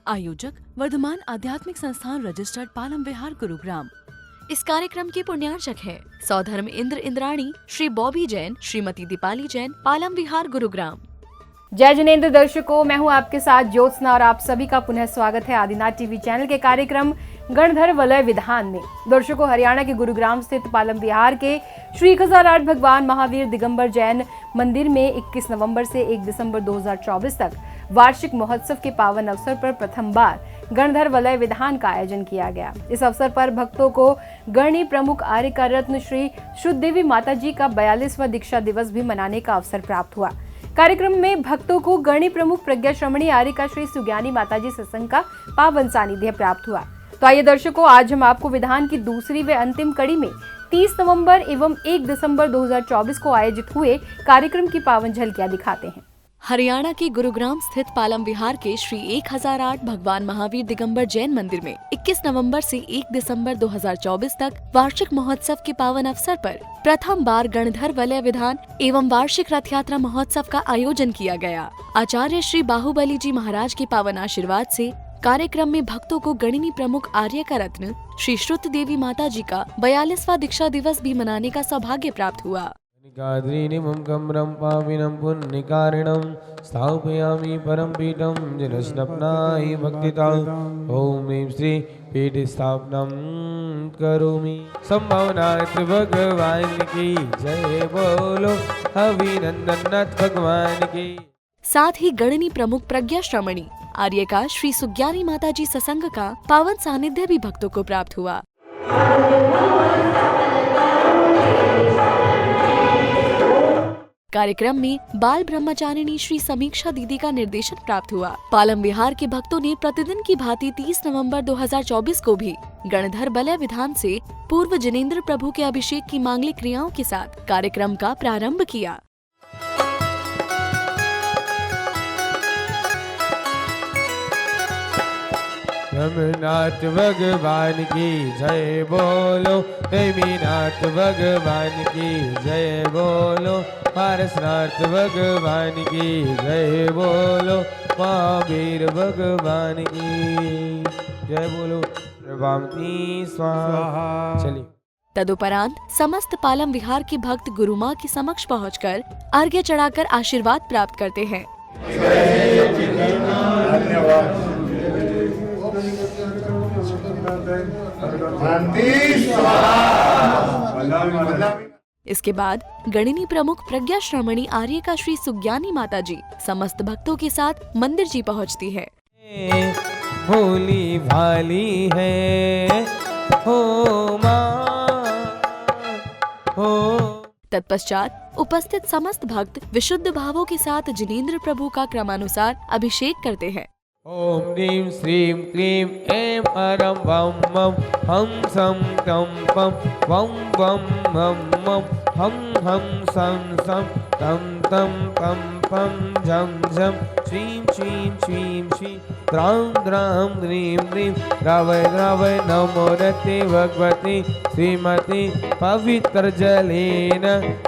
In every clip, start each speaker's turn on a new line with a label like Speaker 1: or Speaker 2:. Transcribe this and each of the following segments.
Speaker 1: आयोजक वर्धमान आध्यात्मिक संस्थान रजिस्टर्ड पालम विहार गुरुग्राम। इस कार्यक्रम के पुण्यार्चक हैं सौधर्म इंद्र इंद्राणी श्री बॉबी जैन, श्रीमती दीपाली जैन, पालम विहार गुरुग्राम।
Speaker 2: जय जिनेंद्र दर्शकों, मैं हूं आपके साथ ज्योत्सना और आप सभी का पुनः स्वागत है आदिनाथ टीवी चैनल के कार्यक्रम गणधर वलय विधान में। दर्शकों, हरियाणा के गुरुग्राम स्थित पालम विहार के श्री 1008 भगवान महावीर दिगंबर जैन मंदिर में 21 नवंबर से 1 दिसंबर 2024 तक वार्षिक महोत्सव के पावन अवसर पर प्रथम बार गणधर वलय विधान का आयोजन किया गया। इस अवसर पर भक्तों को गणी प्रमुख आर्य का रत्न श्री शुद्ध देवी माता जी का 42वां दीक्षा दिवस भी मनाने का अवसर प्राप्त हुआ। कार्यक्रम में भक्तों को गणी प्रमुख प्रज्ञा श्रमणी आर्य का श्री सुज्ञानी माताजी सत्संग का पावन सानिध्य प्राप्त हुआ। तो आइए दर्शकों, आज हम आपको विधान की दूसरी व अंतिम कड़ी में 30 नवंबर एवं 1 दिसंबर 2024 को आयोजित हुए कार्यक्रम की पावन झलकियां दिखाते हैं।
Speaker 1: हरियाणा के गुरुग्राम स्थित पालम विहार के श्री 1008 भगवान महावीर दिगंबर जैन मंदिर में 21 नवंबर से 1 दिसंबर 2024 तक वार्षिक महोत्सव के पावन अवसर पर प्रथम बार गणधर वलय विधान एवं वार्षिक रथ यात्रा महोत्सव का आयोजन किया गया। आचार्य श्री बाहुबली जी महाराज के पावन आशीर्वाद से कार्यक्रम में भक्तों को गणिनी प्रमुख आर्य का रत्न श्री शुद्ध देवी माता जी का 42वां दीक्षा दिवस भी मनाने का सौभाग्य प्राप्त हुआ।
Speaker 3: पुण्यकारिणं स्थापयामि परम पीठं जनस्नपनाय भक्तिता ओम ऐं श्री पीठ स्थापनं करोमि। संभवनाथ भगवान की जय बोलो, अभिनंदननाथ भगवान की।
Speaker 1: साथ ही गणनी प्रमुख प्रज्ञा श्रमणी आर्य का श्री सुज्ञानी माता जी सत्संग का पावन सानिध्य भी भक्तों को प्राप्त हुआ। कार्यक्रम में बाल ब्रह्मचारिणी श्री समीक्षा दीदी का निर्देशन प्राप्त हुआ। पालम विहार के भक्तों ने प्रतिदिन की भांति 30 नवंबर 2024 को भी गणधर वलय विधान से पूर्व जिनेंद्र प्रभु के अभिषेक की मांगलिक क्रियाओं के साथ कार्यक्रम का प्रारंभ किया।
Speaker 3: रमनाथ भगवान की जय बोलो, हेमीनाथ भगवान की जय बोलो, पारसनाथ भगवान की जय बोलो, महावीर भगवान की जय बोलो। प्रभामती स्वाहा। चलिए।
Speaker 1: तदुपरांत समस्त पालम विहार के भक्त गुरु माँ के समक्ष पहुंचकर अर्घ्य चढ़ाकर आशीर्वाद प्राप्त करते हैं। इसके बाद गणिनी प्रमुख प्रज्ञा श्रमणी आर्य का श्री सुज्ञानी माता जी समस्त भक्तों के साथ मंदिर जी पहुंचती है।
Speaker 3: भोली भाली है हो मां हो।
Speaker 1: तत्पश्चात उपस्थित समस्त भक्त विशुद्ध भावों के साथ जिनेंद्र प्रभु का क्रमानुसार अभिषेक करते हैं।
Speaker 3: ओम ह्रीं श्रीं क्लीं ऐं परं वं मं हं सं तं पं वं वं मं मं हं हं सं सं तं तं पं पं झं झं श्रीं श्रीं श्रीं श्रीं द्रां द्रां द्रीं द्रीं द्रावय द्रावय नमोरते भगवती श्रीमती पवित्र जलेन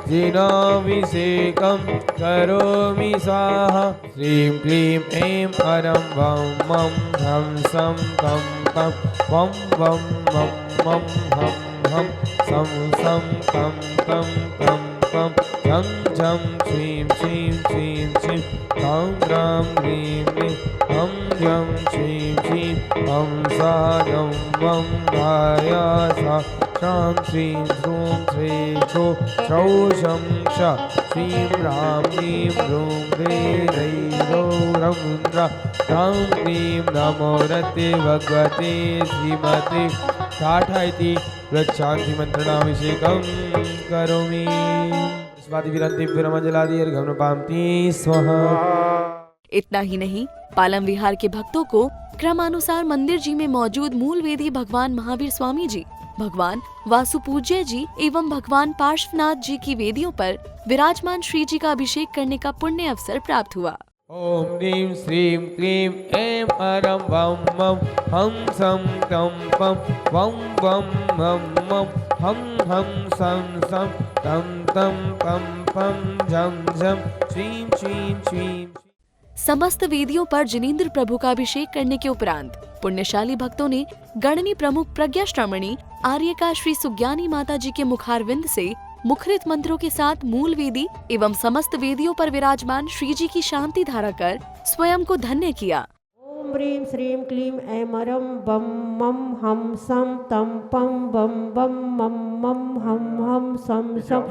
Speaker 3: जिनाभिषेकं करोमि स्वाहा। श्रीं क्लीं ऐं परं वं मं हं सं तं पं वं वं मं मं हं हं सं सं तं तं पं पं झं झं श्रीं श्रीं श्रीं श्रीं द्रां द्रां द्रीं द्रीं हं झं श्रीं श्रीं हं सादं वं धाया सा शां श्रीं श्रूं श्री छो छौ शं श श्रीं ह्रां ह्रीं ह्रूं ह्रीं ह्रैं ह्रौं रं ह्रां ह्रीं नमो रते भगवते श्रीमते ठाठाइति वृक्षान्ति मंत्रणाभिषेकं करोमि। स्वाहा।
Speaker 1: इतना ही नहीं, पालम विहार के भक्तों को क्रमानुसार मंदिर जी में मौजूद मूल वेदी भगवान महावीर स्वामी जी, भगवान वासुपूज्य जी एवं भगवान पार्श्वनाथ जी की वेदियों पर विराजमान श्री जी का अभिषेक करने का पुण्य अवसर प्राप्त हुआ।
Speaker 3: ओम ह्रीं श्रीं क्लीं ऐं परं वं मं हं सं तं पं वं वं मं मं हं हं सं सं तं तं पं पं झं झं श्रीं श्रीं श्रीं।
Speaker 1: समस्त वेदियों पर जिनेंद्र प्रभु का अभिषेक करने के उपरांत पुण्यशाली भक्तों ने गणनी प्रमुख प्रज्ञा श्रमणी आर्यका श्री सुज्ञानी माता जी के मुखारविंद से मुखरित मंत्रों के साथ मूल वेदी एवं समस्त वेदियों पर विराजमान श्री जी की शांति धारा कर स्वयं को धन्य किया।
Speaker 4: ओम ह्रीं श्रीं क्लीं ऐं अरं बम मम हम सम तम पम बम बम मम मम हम सम सम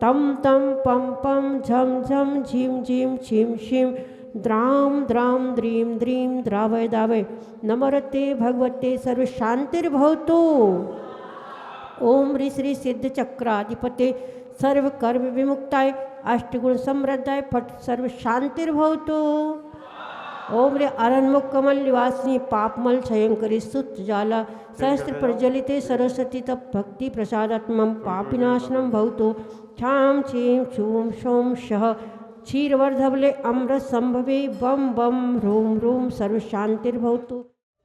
Speaker 4: तम तम पम पम झम झम झीम झीम छीम शीम द्राम द्राम द्रीं द्रीं द्रावय दावय नमरते भगवते सर्वशांतिर्भवतु। ओम ह्रीं श्री सिद्ध चक्राधिपते सर्व कर्म विमुक्ताय अष्टगुण समृद्धाय फट सर्व शांतिर्भवतु। ओम रे अरण्मुख कमल निवासिनी पापमल क्षयंकरी सुत जाला सहस्त्र प्रज्वलिते सरस्वती तप भक्ति प्रसादात्मम पापिनाशनम भवतु। छाम छीम छूम शोम शः क्षीरवर्धवले अमृत संभवे बम बम रूम रूम सर्व शांतिर्भवतु।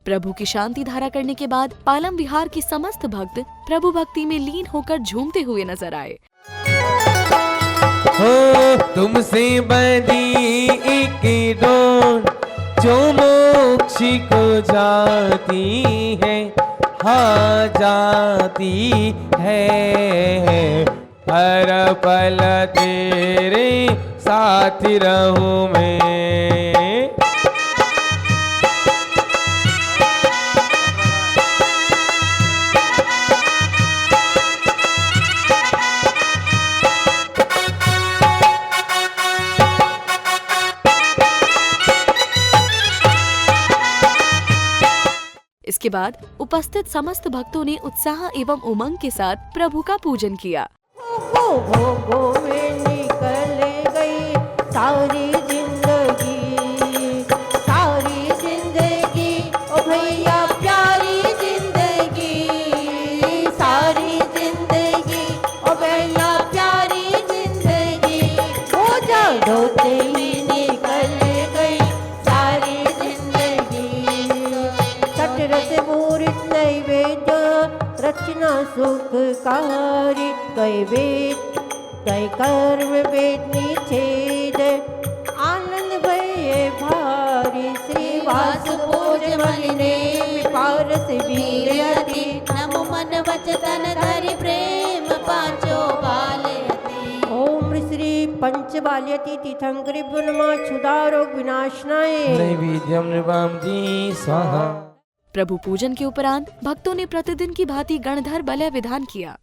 Speaker 1: प्रभु की शांति धारा करने के बाद पालम विहार के समस्त भक्त प्रभु भक्ति में लीन होकर झूमते हुए नजर आए।
Speaker 3: हो तुमसे बंधी एक डोर जो मोक्ष को जाती है, हाँ जाती है। हर पल तेरे साथ रहूं मैं।
Speaker 1: इसके बाद उपस्थित समस्त भक्तों ने उत्साह एवं उमंग के साथ प्रभु का पूजन किया।
Speaker 4: गो में निकल गई सारी जिंदगी, सारी जिंदगी ओ भैया प्यारी जिंदगी, सारी जिंदगी ओ भैया प्यारी जिंदगी। हो जा ढोते ही निकल गई सारी जिंदगी। सटरस मूर्त नैवेद्य रचना सुखकारी, गए वेद गए कर्म वेद निषेध आनंद भये भारी। श्री वास भोज मलिने पारस वीर अति,
Speaker 5: नमो मन वचन धरि प्रेम पांचो बालयति।
Speaker 4: ओम श्री पंचबाल्यति तीर्थंकरी पुनमा क्षुधारोग विनाशनाय
Speaker 3: नैवेद्यम नृपाम जी स्वाहा।
Speaker 1: प्रभु पूजन के उपरांत भक्तों ने प्रतिदिन की भांति गणधर बलय विधान किया।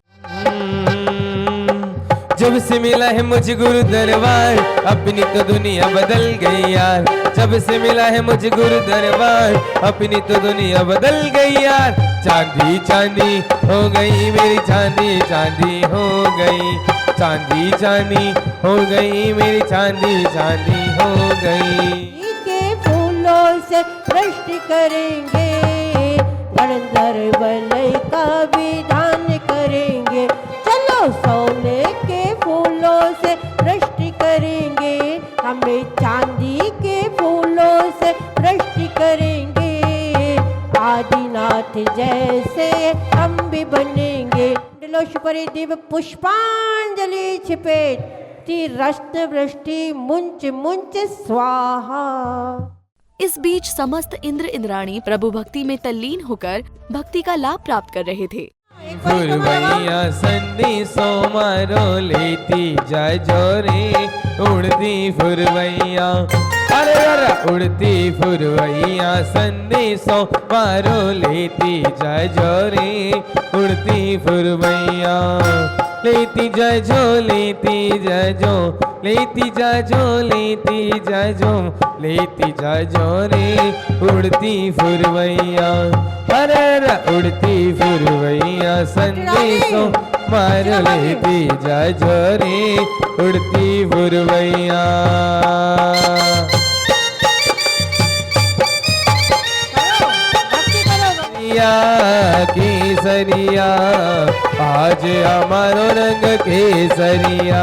Speaker 3: जब से मिला है मुझे गुरु दरबार, अपनी तो दुनिया बदल गई यार। जब से मिला है मुझे गुरु दरबार, अपनी तो दुनिया बदल गई यार। चांदी चांदी हो गई मेरी चांदी चांदी हो गई, चांदी चांदी हो गई मेरी चांदी चांदी हो गई।
Speaker 4: के फूलों से वृष्टि करेंगे, गणधर बलय का विधान करेंगे। चलो सोने के फूलों से वृष्टि करेंगे, हमें चांदी के फूलों से वृष्टि करेंगे। आदिनाथ जैसे हम भी बनेंगे। मंडलोष्परि दिव्य पुष्पांजलि छिपे, रस्त वृष्टि मुंच मुंच स्वाहा।
Speaker 1: इस बीच समस्त इंद्र इंद्राणी प्रभु भक्ति में तल्लीन होकर भक्ति का लाभ प्राप्त कर रहे थे।
Speaker 3: फुरवैया संदेशो मारो लेती जाय जोरे, उड़ती फुरवैया अरे अरे उड़ती फुरवैया संदेशो मारो लेती जाय जोरे, उड़ती फुरवैया लेती जाय जो लेती जाय जो लेती जाय जो लेती जाय जो लेती जाय जो रे, उड़ती फुरवैया अरे उड़ती फुरवैया संदेशो मार लेती जाय जो रे, उड़ती फुरवैया। केसरिया आज हमारो रंग केसरिया,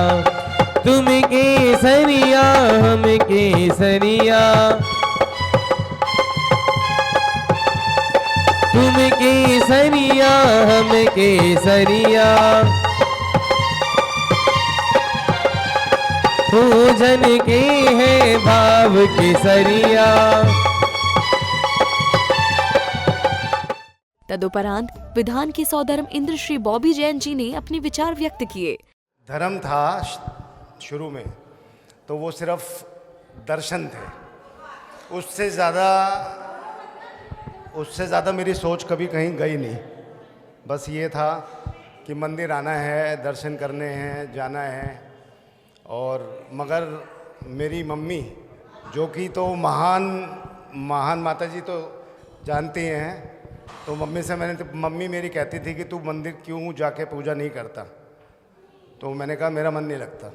Speaker 3: तुम केसरिया हम केसरिया, तुम केसरिया हम केसरिया। पूजन की है भाव केसरिया।
Speaker 1: तदुपरांत विधान के सौधर्म इंद्र श्री बॉबी जैन जी ने अपने विचार व्यक्त किए।
Speaker 6: धर्म था शुरू में तो वो सिर्फ दर्शन थे, उससे ज़्यादा मेरी सोच कभी कहीं गई नहीं। बस ये था कि मंदिर आना है, दर्शन करने हैं, जाना है। और मगर मेरी मम्मी जो कि तो महान माता जी तो जानती हैं, तो मम्मी मेरी कहती थी कि तू मंदिर क्यों जाके पूजा नहीं करता। तो मैंने कहा मेरा मन नहीं लगता।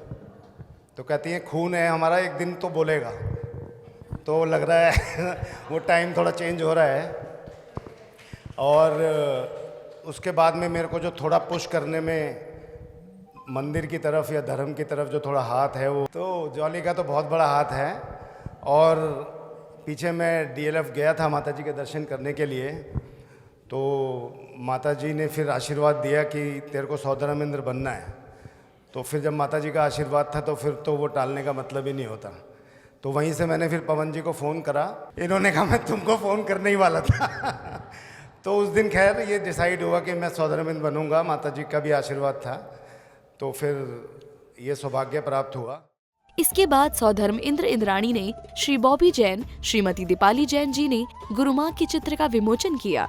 Speaker 6: तो कहती हैं खून है हमारा, एक दिन तो बोलेगा। तो लग रहा है वो टाइम थोड़ा चेंज हो रहा है। और उसके बाद में मेरे को जो थोड़ा पुश करने में मंदिर की तरफ या धर्म की तरफ जो थोड़ा हाथ है, वो तो जॉली का तो बहुत बड़ा हाथ है। और पीछे मैं DLF गया था माता जी के दर्शन करने के लिए, तो माता जी ने फिर आशीर्वाद दिया कि तेरे को सौधर्म इंद्र बनना है। तो फिर जब माता जी का आशीर्वाद था तो फिर तो वो टालने का मतलब ही नहीं होता। तो वहीं से मैंने फिर पवन जी को फ़ोन करा। इन्होंने कहा मैं तुमको फ़ोन करने ही वाला था। तो उस दिन खैर ये डिसाइड हुआ कि मैं सौधर्म इंद्र बनूंगा, माता जी का भी आशीर्वाद था। तो फिर ये सौभाग्य प्राप्त हुआ।
Speaker 1: इसके बाद सौधर्म इंद्र इंद्राणी ने श्री बॉबी जैन, श्रीमती दीपाली जैन जी ने गुरु माँ के चित्र का विमोचन किया।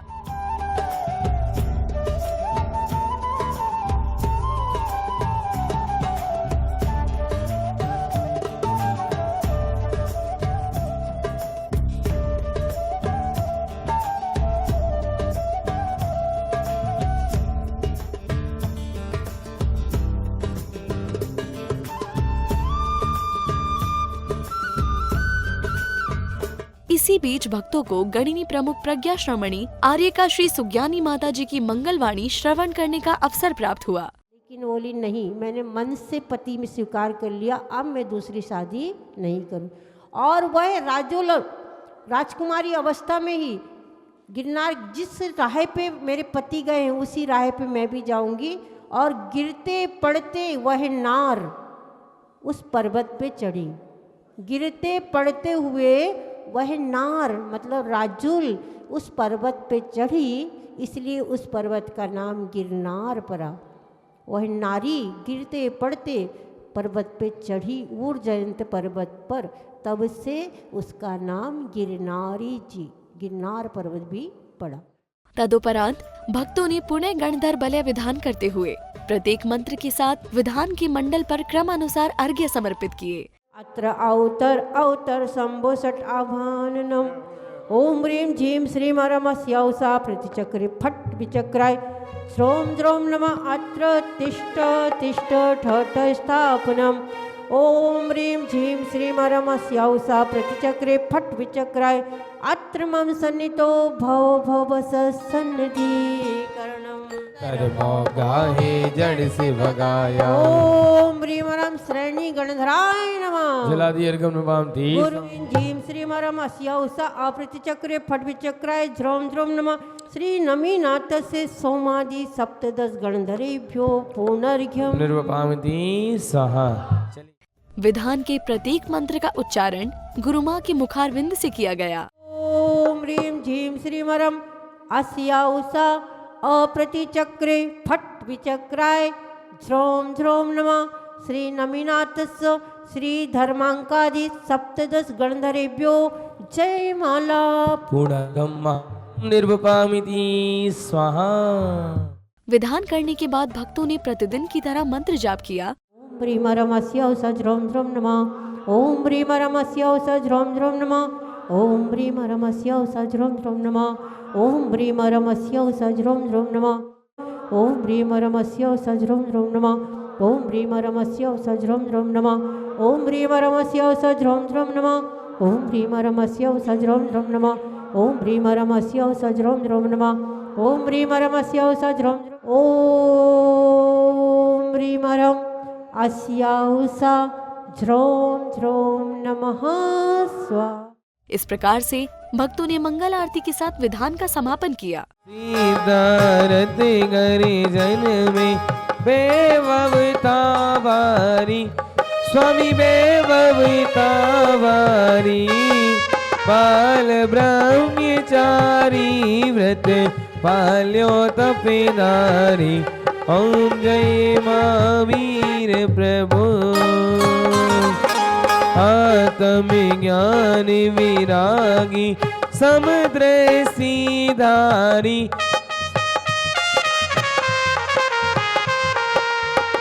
Speaker 1: इसी बीच भक्तों को गणिनी प्रमुख प्रज्ञा श्रमणी आर्यका श्री सुज्ञानी माता जी की मंगलवाणी श्रवण करने का अवसर प्राप्त हुआ।
Speaker 4: लेकिन बोली नहीं, मैंने मन से पति में स्वीकार कर लिया, अब मैं दूसरी शादी नहीं करूं। और वह राजकुमारी अवस्था में ही गिरनार जिस राह पे मेरे पति गए हैं उसी राह पे मैं भी जाऊंगी। और गिरते पड़ते वह नार उस पर्वत पे चढ़ी। गिरते पड़ते हुए वह नार मतलब राजुल उस पर्वत पे चढ़ी, इसलिए उस पर्वत का नाम गिरनार पड़ा। वह नारी गिरते पड़ते पर्वत पे चढ़ी ऊर्जयंत पर्वत पर, तब से उसका नाम गिरनार पर्वत भी पड़ा।
Speaker 1: तदुपरांत भक्तों ने पुनः गणधर बलय विधान करते हुए प्रत्येक मंत्र के साथ विधान के मंडल पर क्रमानुसार अर्घ्य समर्पित किए।
Speaker 4: अत्र अवतर शंभो षट आभाननम ओम ह्रीं झीं श्रीं रमस्यौसा प्रतिचक्रे फट् विचक्राय श्रोम द्रोम नमः। अत्र तिष्ठ तिष्ठ ठठ स्थापनम ओम ह्रीं झीं श्रीं रमस्यौसा प्रतिचक्रे फट् विचक्राय अत्र मम सन्नितो भव सन्निधिकरणम
Speaker 3: कर्मो गाहे जड़ से भगाया।
Speaker 4: ओम ह्रीं श्रेणी गणधराय नमः।
Speaker 3: जलादि अर्घम नमाम धी
Speaker 4: गुरु झीं श्री अस्यौसा अप्रतिचक्रे फट् विचक्राय झ्रोम द्रोम नमः। श्री नमीनाथ से सोमादि सप्तदश गणधरेभ्यो पुनर्घ्यम
Speaker 3: निर्वपामति सहा।
Speaker 1: विधान के प्रत्येक मंत्र का उच्चारण गुरु माँ के मुखारविंद से किया गया।
Speaker 4: ओम ह्रीं झीं श्री अस्यौसा अप्रतिचक्रे फट् विचक्राय झ्रोम द्रोम नमः। श्री नमीनाथस्य श्री धर्मांकादि सप्तदश गणधरेभ्यो जय माला।
Speaker 3: पूर्णगम्मा निर्वपामिति स्वाहा।
Speaker 1: विधान करने के बाद भक्तों ने प्रतिदिन की तरह मंत्र जाप किया।
Speaker 4: ओम ह्रीं रमस्य सज्रोम द्रोम नमः। ओम ह्रीं रमस्य सज्रोम द्रोम नमः। ओम ह्रीं रमस्य सज्रोम द्रोम नमः। ओम ह्रीं रमस्य सज्रोम द्रोम नमः। ओम ह्रीं रमस्य सज्रोम द्रोम नमः। ओम ह्रीं रमस्य सज्रोम द्रोम नमः। ओम ह्रीं रमस्य सज्रोम द्रोम नमः। ओम ह्रीं रमस्य सज्रोम द्रोम नमः। ओम ह्रीं रमस्य सज्रोम द्रोम नमः। ओम ह्रीं रमस्य सज्रोम ओम ह्रीं अस्यौसा झ्रोम झ्रोम नमः स्वाहा।
Speaker 1: इस प्रकार से भक्तों ने मंगल आरती के साथ विधान का समापन किया।
Speaker 3: गरी जन में बेवता बारी स्वविवेव वितावारी बाल ब्रह्मचारी व्रत पाल्यो तपेदारी ओम जय महावीर प्रभु आत्मज्ञान विरागी समुद्र सीधारी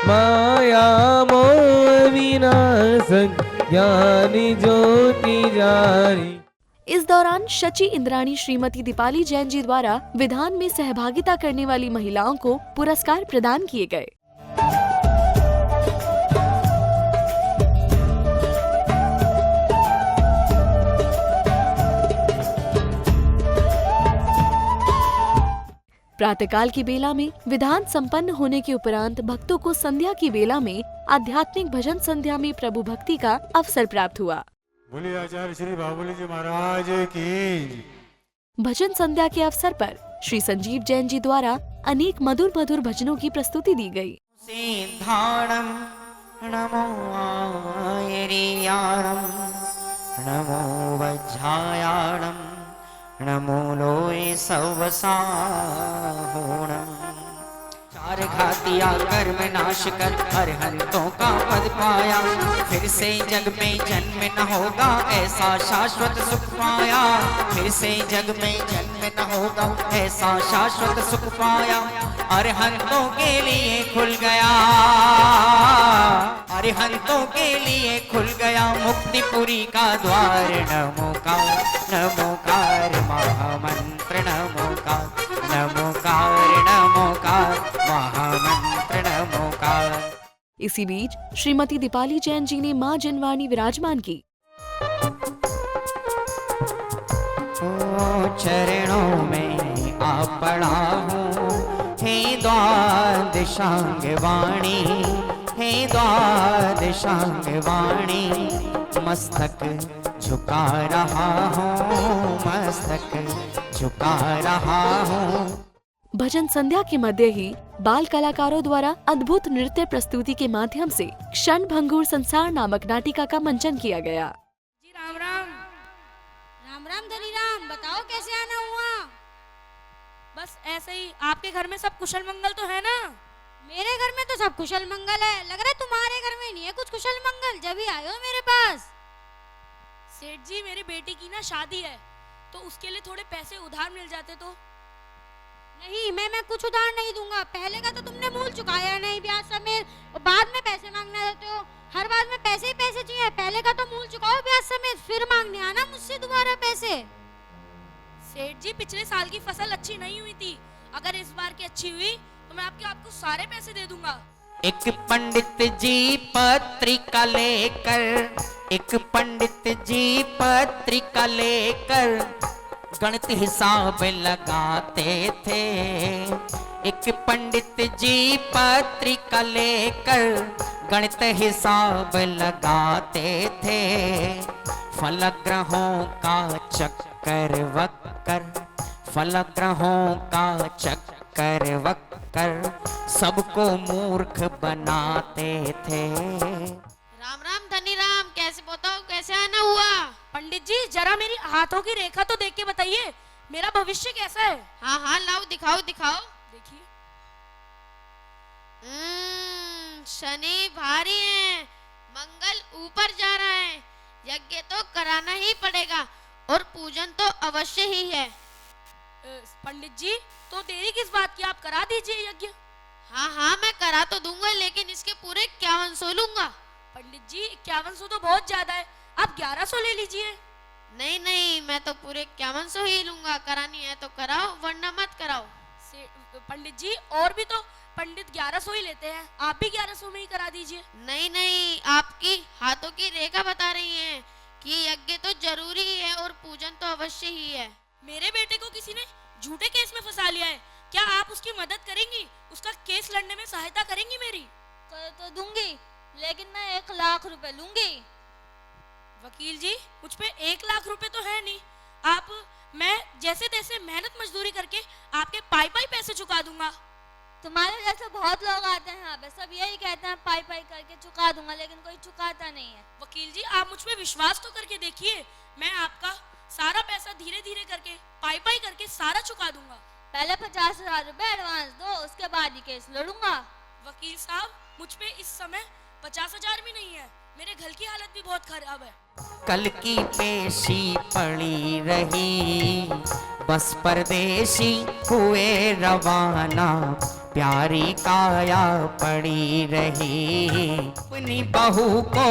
Speaker 3: माया मोह विनाशक ज्ञान ज्योति जारी।
Speaker 1: इस दौरान शची इंद्राणी श्रीमती दीपाली जैन जी द्वारा विधान में सहभागिता करने वाली महिलाओं को पुरस्कार प्रदान किए गए। प्रातःकाल की बेला में विधान संपन्न होने के उपरांत भक्तों को संध्या की बेला में आध्यात्मिक भजन संध्या में प्रभु भक्ति का अवसर प्राप्त हुआ।
Speaker 7: बोलिए आचार्य श्री बाबुली जी महाराज की।
Speaker 1: भजन संध्या के अवसर पर श्री संजीव जैन जी द्वारा अनेक मधुर मधुर भजनों की प्रस्तुति दी गई।
Speaker 8: सिद्धाणं नमो आयर्याणं नमो वज्रायाणं नमो लोये सवसाहोणं चार घातिया कर्म नाश कर अरहंतों का पद पाया फिर से जग में जन्म न होगा ऐसा शाश्वत सुख पाया फिर से जग में जन्म न होगा ऐसा शाश्वत सुख पाया अरहंतों के लिए खुल गया अरहंतों के लिए खुल गया मुक्तिपुरी का द्वार नमोकार महामंत्र नमोकार महामंत्र नमोकार।
Speaker 1: इसी बीच श्रीमती दीपाली जैन जी ने मां जनवाणी विराजमान की।
Speaker 8: चरणों में आ पड़ा हूँ हे द्वार दिशांग वाणी हे द्वार दिशांग वाणी मस्तक झुका रहा हूँ मस्तक झुका रहा हूँ।
Speaker 1: भजन संध्या के मध्य ही बाल कलाकारों द्वारा अद्भुत नृत्य प्रस्तुति के माध्यम से क्षण भंगुर संसार नामक नाटिका का मंचन किया गया।
Speaker 9: जी राम राम धनी राम, बताओ कैसे आना हुआ? बस ऐसे ही। आपके घर में सब कुशल मंगल तो है ना? मेरे घर में तो सब कुशल मंगल है। लग रहा है तुम्हारे घर में नहीं है कुछ कुशल मंगल, जब ही आए हो मेरे पास। सेठ जी मेरी बेटी की ना शादी है तो उसके लिए थोड़े पैसे उधार मिल जाते तो। नहीं मैं कुछ उधार नहीं दूंगा। पहले का तो तुमने मूल चुकाया नहीं ब्याज समेत, और बाद में पैसे मांगने देते हो। हर बार में पैसे ही पैसे चाहिए। पहले का तो मूल चुकाओ ब्याज समेत, फिर मांगने आना मुझसे दोबारा पैसे। सेठ जी पिछले साल की फसल अच्छी नहीं हुई थी, अगर इस बार की अच्छी हुई तो मैं आपको सारे पैसे दे दूंगा।
Speaker 8: एक पंडित जी पत्रिका लेकर एक पंडित जी पत्रिका लेकर गणित हिसाब लगाते थे। एक पंडित जी पत्रिका लेकर गणित हिसाब लगाते थे। फलग्रहों का चक्कर वक्कर फलग्रहों का चक्कर वक्कर सबको मूर्ख बनाते थे।
Speaker 9: राम राम धनी राम, कैसे बताओ कैसे आना हुआ? पंडित जी जरा मेरी हाथों की रेखा तो देख के बताइए, मेरा भविष्य कैसा है? हाँ लाओ दिखाओ देखिए। शनि भारी है, मंगल ऊपर जा रहा है, यज्ञ तो कराना ही पड़ेगा और पूजन तो अवश्य ही है। पंडित जी तो देरी किस बात की, आप करा दीजिए यज्ञ। हाँ मैं करा तो दूंगा, लेकिन इसके पूरे 5100 लूंगा। पंडित जी 5100 तो बहुत ज्यादा है, आप 1100 ले लीजिए। नहीं मैं तो पूरे 5100 ही लूंगा। करानी है तो कराओ वरना मत कराओ। पंडित जी और भी तो पंडित 1100 ही लेते हैं, आप भी 1100 में ही करा दीजिए। नहीं आपकी हाथों की रेखा बता रही है कि यज्ञ तो जरूरी है और पूजन तो अवश्य ही है। मेरे बेटे को किसी ने झूठे केस में फंसा लिया है, क्या आप उसकी मदद करेंगी? उसका केस लड़ने में सहायता करेंगी मेरी? कर तो दूंगी, लेकिन मैं 1 लाख रुपए लूंगी। वकील जी मुझ पे 1 लाख रुपए तो है नहीं, मैं जैसे तैसे मेहनत मजदूरी करके आपके पाई पैसे चुका दूंगा।
Speaker 10: तुम्हारे जैसे बहुत लोग आते हैं यहाँ पे, सब यही कहते हैं पाई पाई करके चुका दूंगा, लेकिन कोई चुकाता नहीं है।
Speaker 11: वकील जी आप मुझ पे विश्वास तो करके देखिए, मैं आपका सारा पैसा धीरे धीरे करके पाई पाई करके सारा चुका दूंगा।
Speaker 10: पहले 50,000 रुपए एडवांस दो, उसके बाद ही केस लड़ूंगा।
Speaker 11: वकील साहब मुझ पे इस समय 50,000 भी नहीं है, मेरे घर की हालत भी बहुत खराब है।
Speaker 8: कल की पेशी पड़ी रही, बस परदेशी हुए रवाना, प्यारी काया पड़ी रही। अपनी बहू को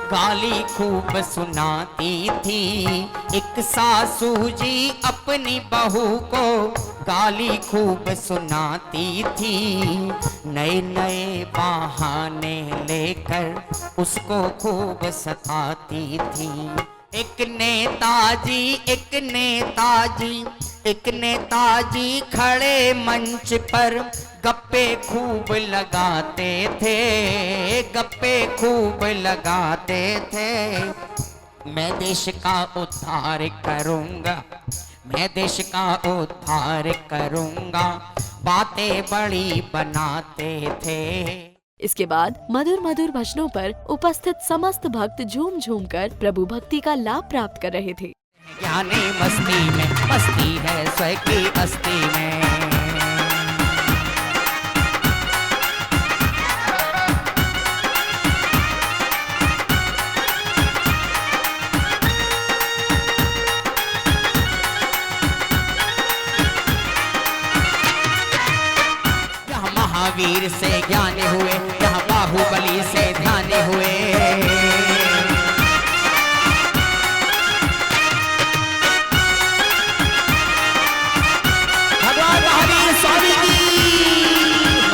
Speaker 8: गाली खूब सुनाती थी, एक सासू जी अपनी बहू को गाली खूब सुनाती थी, नए नए बहाने लेकर उसको खूब सताती थी। एक नेताजी खड़े मंच पर गप्पे खूब लगाते थे, गप्पे खूब लगाते थे। मैं देश का उद्धार करूंगा, मैं देश का उद्धार करूंगा, बातें बड़ी बनाते थे।
Speaker 1: इसके बाद मधुर मधुर भजनों पर उपस्थित समस्त भक्त झूम झूम कर प्रभु भक्ति का लाभ प्राप्त कर रहे थे।
Speaker 8: ज्ञानी मस्ती में मस्ती है स्वयं की हस्ती में। यहाँ महावीर से ज्ञान हुए, यहाँ बाहुबली से ध्यान हुए।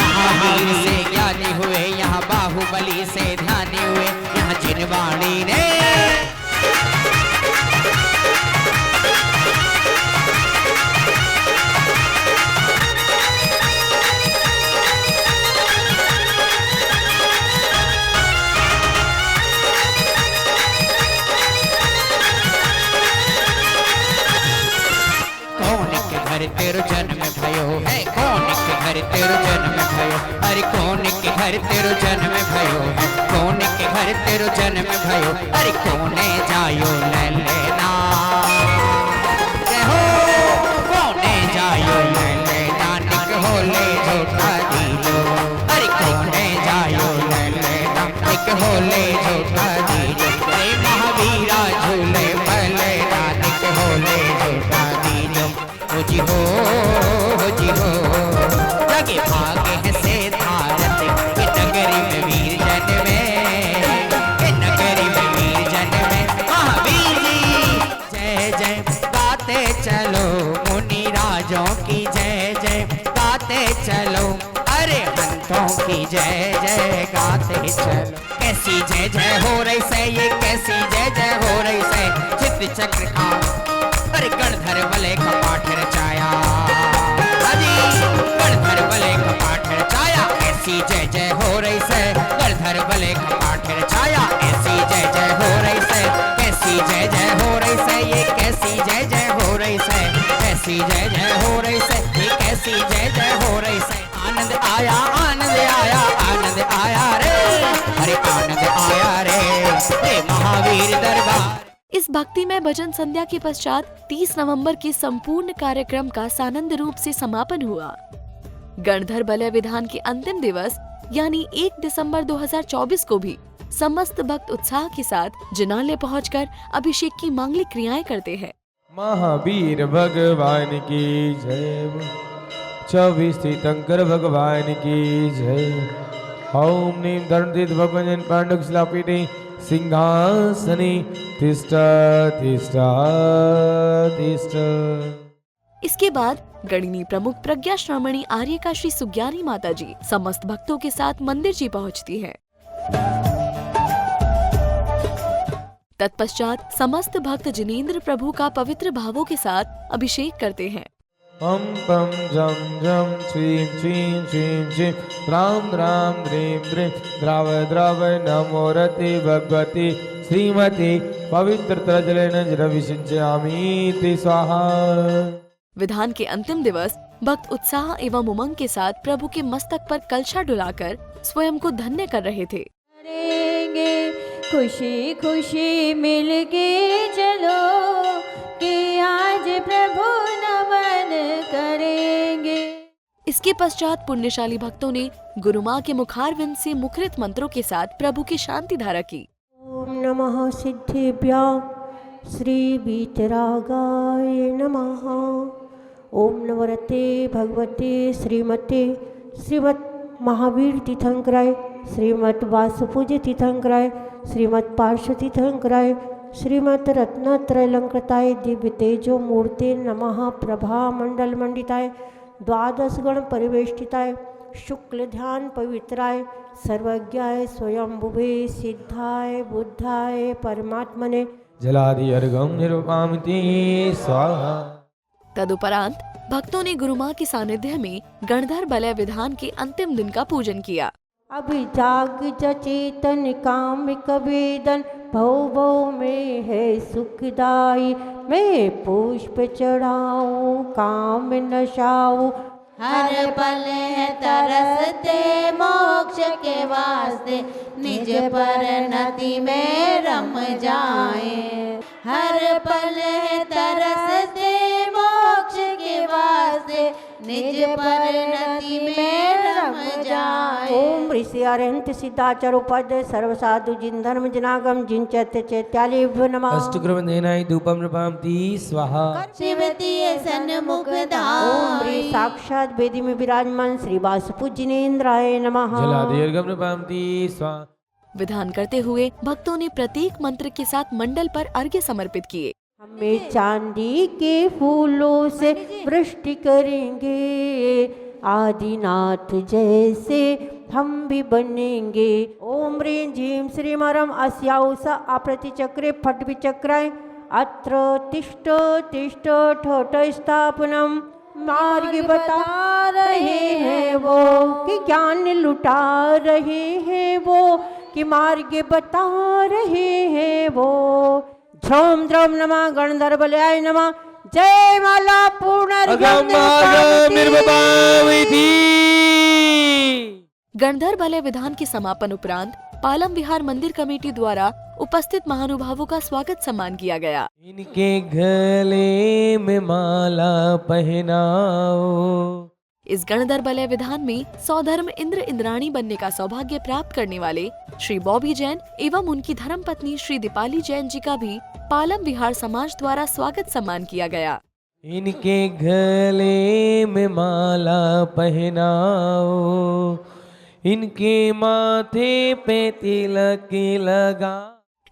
Speaker 8: महावीर से ज्ञानी हुए, यहाँ बाहुबली से ध्यानी हुए, यहाँ जिनवाणी ने तेरो जन्म भयो है, कौन के घर तेरो जन्म भयो, अरे कौन के घर तेरो जन्म भयो है, कौन के घर तेरो जन्म भयो, अरे कौने जायो ले लेना, कहो कौने जायो ले लेना, निक हो ले झूठा दीजो, अरे कौने जायो ले लेना, निक हो ले झूठा दीजो, अरे महावीरा झूले पले निक हो ले झूठा दीजो। हो जी हो जगे भागे हैं से भारत के नगरी में वीर जन में, के नगरी में वीर जन में महावीर जी जय जय गाते चलो, मुनि राजों की जय जय गाते चलो, अरे हंतों की जय जय गाते चलो। कैसी जय जय हो रही से, ये कैसी जय जय हो रही से, चित्र चक्र का अरे गणधर भले का पाठ रचाया, गणधर भले का पाठ रचाया, ऐसी जय जय हो रही से, गणधर भले का पाठ रचाया, ऐसी जय जय हो रही से, कैसी जय जय हो रही से, ये कैसी जय जय हो रही से, कैसी जय जय हो रही से, ये कैसी जय जय हो रही से। आनंद आया आनंद आया आनंद आया रे, अरे आनंद आया रे, हे महावीर दरबार।
Speaker 1: इस भक्तिमय भजन संध्या के पश्चात 30 नवंबर के संपूर्ण कार्यक्रम का सानंद रूप से समापन हुआ। गणधर बलय विधान के अंतिम दिवस यानी 1 दिसंबर 2024 को भी समस्त भक्त उत्साह के साथ जिनालय पहुंचकर अभिषेक की मांगलिक क्रियाएं करते हैं।
Speaker 3: महावीर भगवान की जय, 24 तीर्थंकर भगवान की जय। ओम नीम धर्मतीर्थ भगवान पांडुक शिलापीठे सिंहासने तिष्ठ तिष्ठ तिष्ठ।
Speaker 1: इसके बाद गणिनी प्रमुख प्रज्ञा श्रमणी आर्य का श्री सुज्ञानी माता जी समस्त भक्तों के साथ मंदिर जी पहुंचती है। तत्पश्चात समस्त भक्त जिनेंद्र प्रभु का पवित्र भावों के साथ अभिषेक करते हैं।
Speaker 3: पम पम जम जम श्रीं श्रीं श्रीं श्रीं राम राम द्रीं द्रीं द्राव द्राव नमो रते भगवती श्रीमती पवित्र जलेन जलविषिञ्चामीति स्वाहा।
Speaker 1: विधान के अंतिम दिवस भक्त उत्साह एवं उमंग के साथ प्रभु के मस्तक पर कलशा डुलाकर स्वयं को धन्य कर रहे थे।
Speaker 4: करेंगे खुशी खुशी मिलके चलो कि आज प्रभु नमन करेंगे।
Speaker 1: इसके पश्चात पुण्यशाली भक्तों ने गुरु माँ के मुखारविंद से मुखरित मंत्रों के साथ प्रभु की शांति धारा की।
Speaker 4: ओम नमः सिद्धेभ्यः श्री वीतरागाय नमः। ओम नवरते भगवते श्रीमते श्रीमत् महावीर तीर्थंकराय, श्रीमत् वासुपूज्य तीर्थंकराय, श्रीमत् पार्श्व तीर्थंकराय, श्रीमत् रत्नत्रयलंकृताय दिव्य तेजो मूर्ते नमः। प्रभा मंडल मंडिताय, द्वादश गण परिवेष्टिताय, शुक्ल ध्यान पवित्राय, सर्वज्ञाय स्वयंभुवे सिद्धाय बुद्धाय परमात्मने
Speaker 3: जलादि अर्घं निरुपामिति स्वाहा।
Speaker 1: तदुपरांत भक्तों ने गुरु माँ के सानिध्य में गणधर बलय विधान के अंतिम दिन का पूजन किया।
Speaker 4: अभिजाग चेतन कामिक वेदन भव भव में है सुखदाई। मैं पुष्प चढ़ाऊं काम नशाऊं,
Speaker 5: हर पल है तरसते मोक्ष के वास्ते, निज पर नदी में रम जाए। हर पल है तरसते मोक्ष के वास्ते, निज पर नदी में रम जाए।
Speaker 4: ओम ऋषि अरहंत सिद्धाचार उपद सर्व साधु जिन धर्म जनागम जिन चैत्य चैत्यालेभ्यो नमः।
Speaker 3: अष्टकृवंदेनाय धूपं नृपामिति स्वाहा।
Speaker 5: शिवती सन्मुख
Speaker 4: ओम
Speaker 5: धाम
Speaker 4: ह्री साक्षात वेदी में विराजमान श्री वासुपूज्यनेन्द्राय नमः।
Speaker 3: जलादि अर्घं नृपामिति स्वाहा।
Speaker 1: विधान करते हुए भक्तों ने प्रतीक मंत्र के साथ मंडल पर अर्घ्य समर्पित किए।
Speaker 4: हमें चांदी के फूलों से वृष्टि करेंगे, आदिनाथ जैसे हम भी बनेंगे। ओम ह्रीं झीं श्रीं मरम अस्याउस अप्रतिचक्रे फट विचक्राय अत्र तिष्ठ तिष्ठ ठोट स्थापनम। मार्ग बता रहे हैं वो कि ज्ञान लुटा रहे हैं वो, कि मार्ग बता रहे हैं वो। झोम द्रोम नमः गणधर बलयाय नमः। जय माला पूर्ण
Speaker 1: गणधर बलय विधान के समापन उपरांत पालम विहार मंदिर कमेटी द्वारा उपस्थित महानुभावों का स्वागत सम्मान किया गया।
Speaker 3: इनके गले में माला पहनाओ।
Speaker 1: इस गणधर बलय विधान में सौधर्म इंद्र इंद्राणी बनने का सौभाग्य प्राप्त करने वाले श्री बॉबी जैन एवं उनकी धर्मपत्नी श्री दीपाली जैन जी का भी पालम विहार समाज द्वारा स्वागत सम्मान किया गया।
Speaker 3: इनके गले में माला पहनाओ, इनके माथे पे तिलक लगा।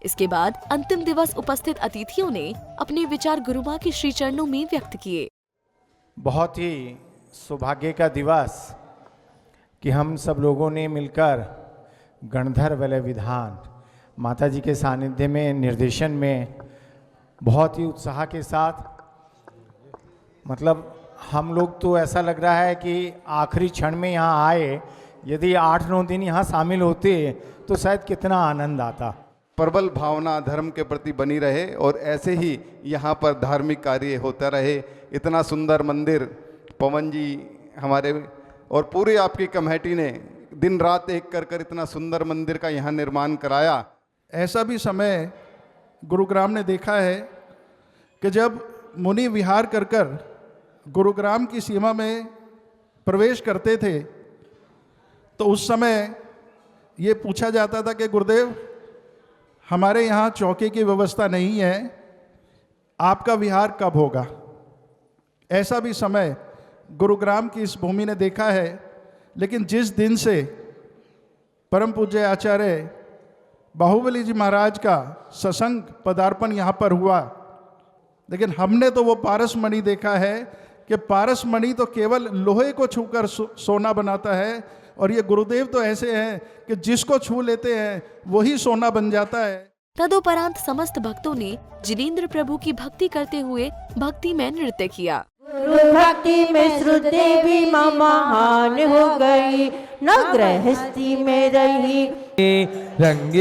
Speaker 1: इसके बाद अंतिम दिवस उपस्थित अतिथियों ने अपने विचार गुरु माँ के श्री चरणों में व्यक्त किए।
Speaker 12: बहुत ही सौभाग्य का दिवस कि हम सब लोगों ने मिलकर गणधर बलय विधान माता जी के सानिध्य में निर्देशन में बहुत ही उत्साह के साथ, मतलब हम लोग तो ऐसा लग रहा है कि आखिरी क्षण में यहाँ आए, यदि 8-9 दिन यहाँ शामिल होते तो शायद कितना आनंद आता।
Speaker 13: प्रबल भावना धर्म के प्रति बनी रहे और ऐसे ही यहाँ पर धार्मिक कार्य होता रहे। इतना सुंदर मंदिर पवन जी हमारे और पूरी आपकी कमेटी ने दिन रात एक कर इतना सुंदर मंदिर का यहाँ निर्माण कराया।
Speaker 14: ऐसा भी समय गुरुग्राम ने देखा है कि जब मुनि विहार कर गुरुग्राम की सीमा में प्रवेश करते थे तो उस समय ये पूछा जाता था कि गुरुदेव हमारे यहाँ चौके की व्यवस्था नहीं है, आपका विहार कब होगा। ऐसा भी समय गुरुग्राम की इस भूमि ने देखा है। लेकिन जिस दिन से परम पूज्य आचार्य बाहुबली जी महाराज का सत्संग पदार्पण यहाँ पर हुआ, लेकिन हमने तो वो पारसमणि देखा है कि पारसमणि तो केवल लोहे को छूकर सोना बनाता है, और ये गुरुदेव तो ऐसे हैं कि जिसको छू लेते हैं वही सोना बन जाता है।
Speaker 1: तदुपरांत समस्त भक्तों ने जिनेंद्र प्रभु की भक्ति करते हुए भक्ति में नृत्य किया।
Speaker 4: गुरु भक्ति में श्रुदेवी महान हो गई, न गृहस्थी में रही।
Speaker 3: रंग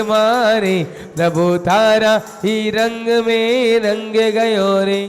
Speaker 3: मारे प्रभु तारा ही रंग में रंग गयो रे।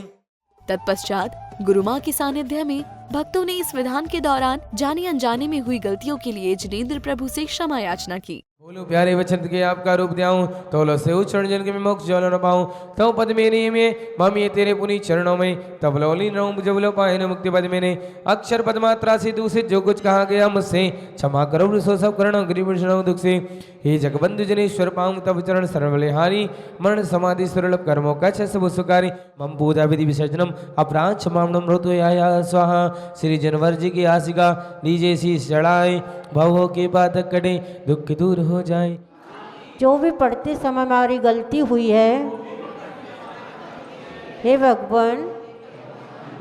Speaker 1: तत्पश्चात गुरु माँ के सानिध्य में भक्तों ने इस विधान के दौरान जाने अनजाने में हुई गलतियों के लिए जिनेंद्र प्रभु से क्षमा याचना की।
Speaker 3: बोलो प्यारे वचन के आपका रूप द्याऊं, तोलो से उच्चरण जन के मैं मोक्ष ज्वाला न पाऊं, तो पद मेरे में मम ये तेरे पुनी चरणों में, तब लोली रहूं जब लो पाए न मुक्ति पद मैंने, अक्षर पद मात्रा से दूसरे जो कुछ कहा गया मुझसे क्षमा करो सो सब करण गरीब दुख से। हे जगबंधु जनेश्वर पाऊं तब चरण सर्वलेहारी, मरण समाधि सुरलभ कर्मों का सब सुकारी, मम पूजा विधि विसर्जनम अपराध क्षमाणम ऋतु या स्वाहा। श्री जनवर जी की आसिका लीजिए शीश चढ़ाए, भवों के बाधक कटे दुख दूर हो जाए।
Speaker 4: जो भी पढ़ते समय हमारी गलती हुई है, हे भगवान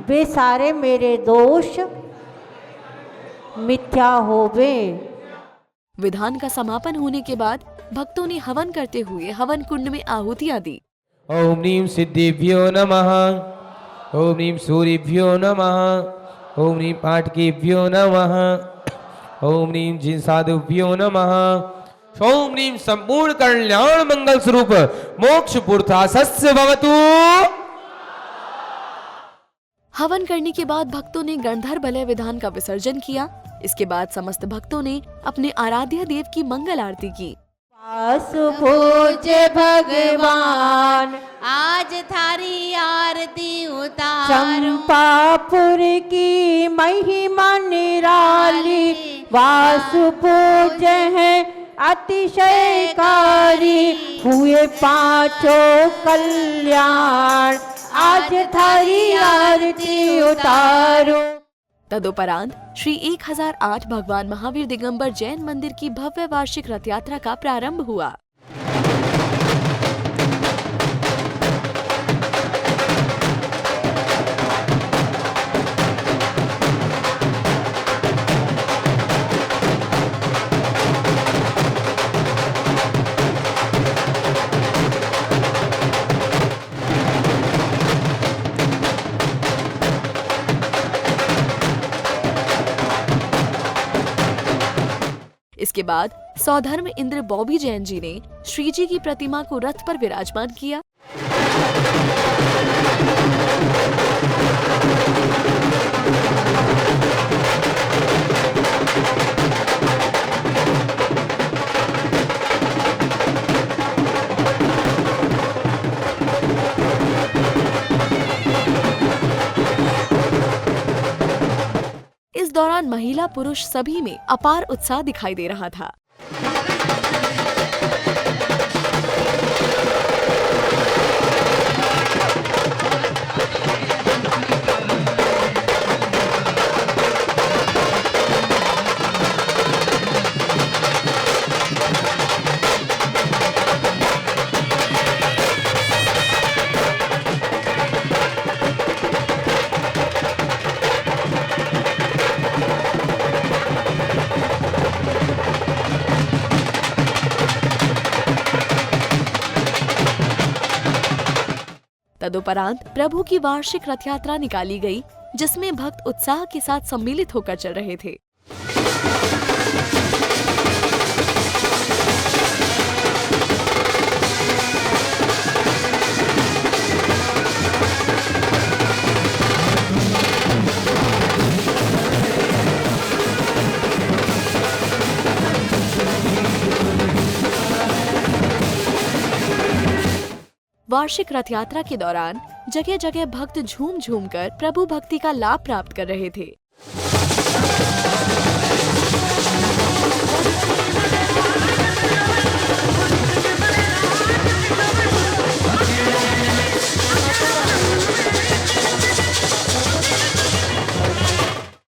Speaker 4: वे सारे मेरे दोष मिथ्या होवे।
Speaker 1: विधान का समापन होने के बाद भक्तों ने हवन करते हुए हवन कुंड में आहुतियां दी।
Speaker 3: ओम नीम सिद्धिभ्यो नमः, ओम नीम सूर्यभ्यो नमः, ओम नीम पाटकेभ्यो नमः, ओम नीम जिन साधुभ्यो नमः, ओम नीम संपूर्ण कल्याण मंगल स्वरूप मोक्ष पुरथा सस्य भवतु।
Speaker 1: हवन करने के बाद भक्तों ने गणधर बलय विधान का विसर्जन किया। इसके बाद समस्त भक्तों ने अपने आराध्य देव की मंगल आरती की।
Speaker 5: पूज्य भगवान आज थारी आरती उतारो,
Speaker 4: चंपापुर की महिमा निराली, वासु पूज्य है अतिशयकारी, हुए पांचों कल्याण आज थारी आरती उतारो।
Speaker 1: तदुपरांत श्री 1008 भगवान महावीर दिगंबर जैन मंदिर की भव्य वार्षिक रथ यात्रा का प्रारंभ हुआ। इसके बाद सौधर्म इंद्र बॉबी जैन जी ने श्री जी की प्रतिमा को रथ पर विराजमान किया। इस दौरान महिला पुरुष सभी में अपार उत्साह दिखाई दे रहा था। तदुपरांत प्रभु की वार्षिक रथ यात्रा निकाली गई, जिसमें भक्त उत्साह के साथ सम्मिलित होकर चल रहे थे। वार्षिक रथ यात्रा के दौरान जगह जगह भक्त झूम झूम कर प्रभु भक्ति का लाभ प्राप्त कर रहे थे।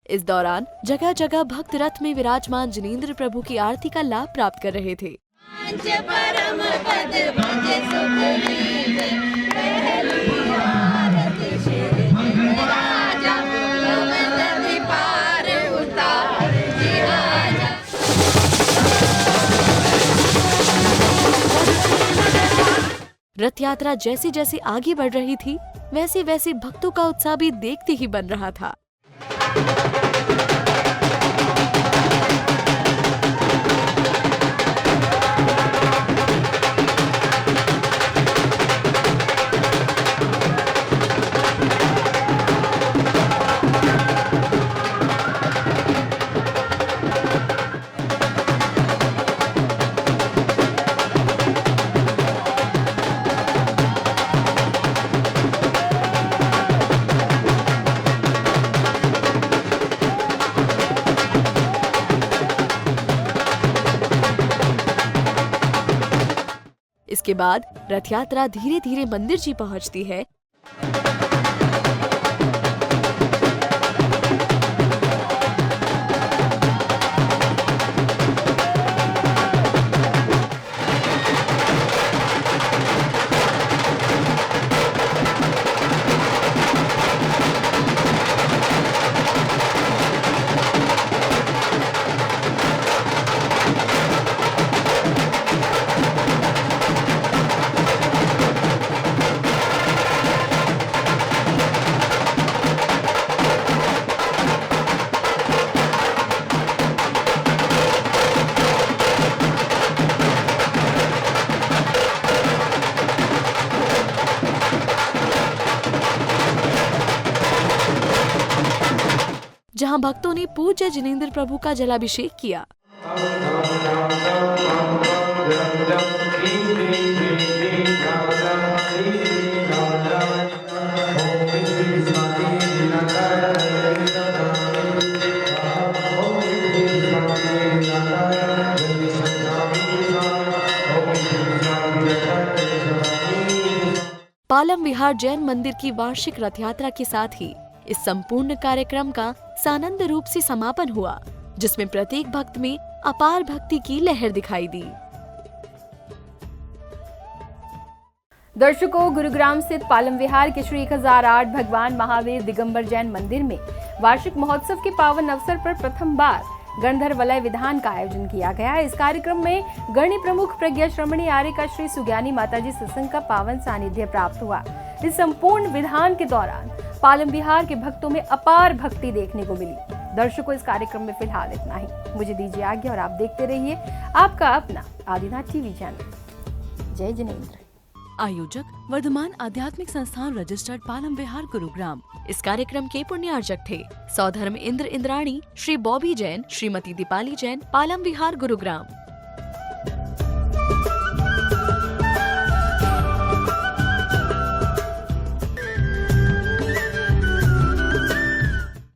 Speaker 1: इस दौरान जगह जगह भक्त रथ में विराजमान जिनेंद्र प्रभु की आरती का लाभ प्राप्त कर रहे थे।
Speaker 5: परम पद भजे सुख लीजे, पहली आरती श्री राजा, तुम नदी पार उतार जी आजा।
Speaker 1: रथ यात्रा जैसे जैसे आगे बढ़ रही थी, वैसे वैसे भक्तों का उत्साह भी देखते ही बन रहा था। इसके बाद रथ यात्रा धीरे धीरे मंदिर जी पहुंचती है। जहां भक्तों ने पूज्य जिनेंद्र प्रभु का जलाभिषेक किया। पालम विहार जैन मंदिर की वार्षिक रथ यात्रा के साथ ही इस संपूर्ण कार्यक्रम का सानंद रूप से समापन हुआ, जिसमें प्रत्येक भक्त में अपार भक्ति की लहर दिखाई दी।
Speaker 2: दर्शकों, गुरुग्राम स्थित पालम विहार के श्री 1008 भगवान महावीर दिगंबर जैन मंदिर में वार्षिक महोत्सव के पावन अवसर पर प्रथम बार गणधर वलय विधान का आयोजन किया गया। इस कार्यक्रम में गणि प्रमुख प्रज्ञा श्रमणी आर्य का श्री सुज्ञानी माताजी सत्संग का पावन सानिध्य प्राप्त हुआ। इस संपूर्ण विधान के दौरान पालम विहार के भक्तों में अपार भक्ति देखने को मिली। दर्शकों, इस कार्यक्रम में फिलहाल इतना ही। मुझे दीजिए आज्ञा और आप देखते रहिए आपका अपना आदिनाथ टीवी चैनल। जय जिनेंद्र।
Speaker 1: आयोजक वर्धमान आध्यात्मिक संस्थान रजिस्टर्ड पालम विहार गुरुग्राम। इस कार्यक्रम के पुण्यार्चक थे सौधर्म इंद्र इंद्राणी, श्री बॉबी जैन, श्रीमती दीपाली जैन, पालम विहार गुरुग्राम।